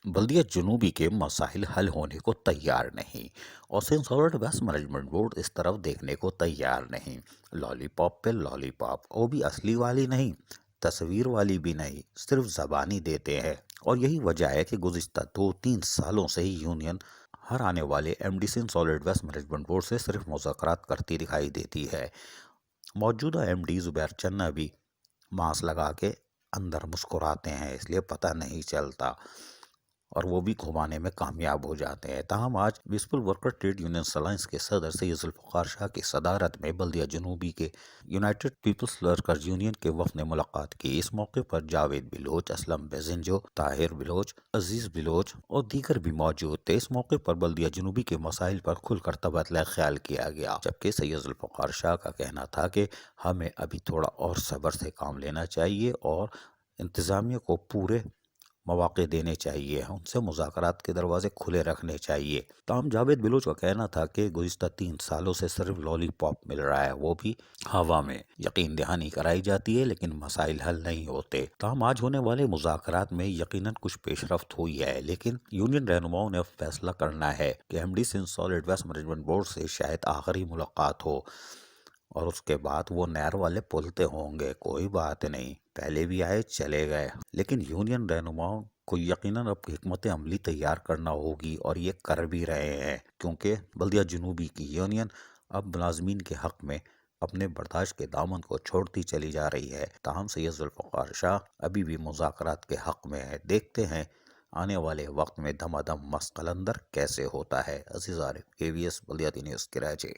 بلدیہ جنوبی کے مسائل حل ہونے کو تیار نہیں اور سالٹ ویسٹ مینجمنٹ بورڈ اس طرف دیکھنے کو تیار نہیں۔ لالی پاپ پہ لالی پاپ، وہ بھی اصلی والی نہیں، تصویر والی بھی نہیں، صرف زبانی دیتے ہیں۔ اور یہی وجہ ہے کہ گزشتہ 2-3 سالوں سے ہی یونین ہر آنے والے M D C salt waste management board سے صرف مذاکرات کرتی دکھائی دیتی ہے۔ موجودہ ایم ڈی زبیر چنہ بھی ماسک لگا کے اندر مسکراتے ہیں، اس لیے پتہ نہیں چلتا اور وہ بھی گھمانے میں کامیاب ہو جاتے ہیں۔ تاہم آج peaceful worker trade union alliance کے صدر سید ذوالفقار شاہ کی صدارت میں بلدیہ جنوبی کے یونائٹڈ پیپلز ورکرز یونین کے وفد نے ملاقات کی۔ اس موقع پر جاوید بلوچ، اسلم بزنجو، طاہر بلوچ، عزیز بلوچ اور دیگر بھی موجود تھے۔ اس موقع پر بلدیہ جنوبی کے مسائل پر کھل کر تبادلہ خیال کیا گیا، جبکہ سید ذوالفقار شاہ کا کہنا تھا کہ ہمیں ابھی تھوڑا اور صبر سے کام لینا چاہیے اور انتظامیہ کو پورے مواقع دینے چاہیے، ان سے مذاکرات کے دروازے کھلے رکھنے چاہیے۔ تاہم جاوید بلوچ کا کہنا تھا کہ گزشتہ 3 سالوں سے صرف لالی پاپ مل رہا ہے، وہ بھی ہوا میں یقین دہانی کرائی جاتی ہے لیکن مسائل حل نہیں ہوتے۔ تاہم آج ہونے والے مذاکرات میں یقیناً کچھ پیش رفت ہوئی ہے، لیکن یونین رہنماؤں نے اب فیصلہ کرنا ہے کہ M D C salt waste management board سے شاید آخری ملاقات ہو اور اس کے بعد وہ نہر والے پلتے ہوں گے۔ کوئی بات نہیں، پہلے بھی آئے چلے گئے، لیکن یونین رہنماؤں کو یقیناً اب حکمت عملی تیار کرنا ہوگی اور یہ کر بھی رہے ہیں، کیونکہ بلدیہ جنوبی کی یونین اب ملازمین کے حق میں اپنے برداشت کے دامن کو چھوڑتی چلی جا رہی ہے۔ تاہم سید ذوالفقار شاہ ابھی بھی مذاکرات کے حق میں ہے۔ دیکھتے ہیں آنے والے وقت میں دم ادم مست قلندر کیسے ہوتا ہے۔ عزیز عارف، KVS بلدیاتی نیوز، کراچی۔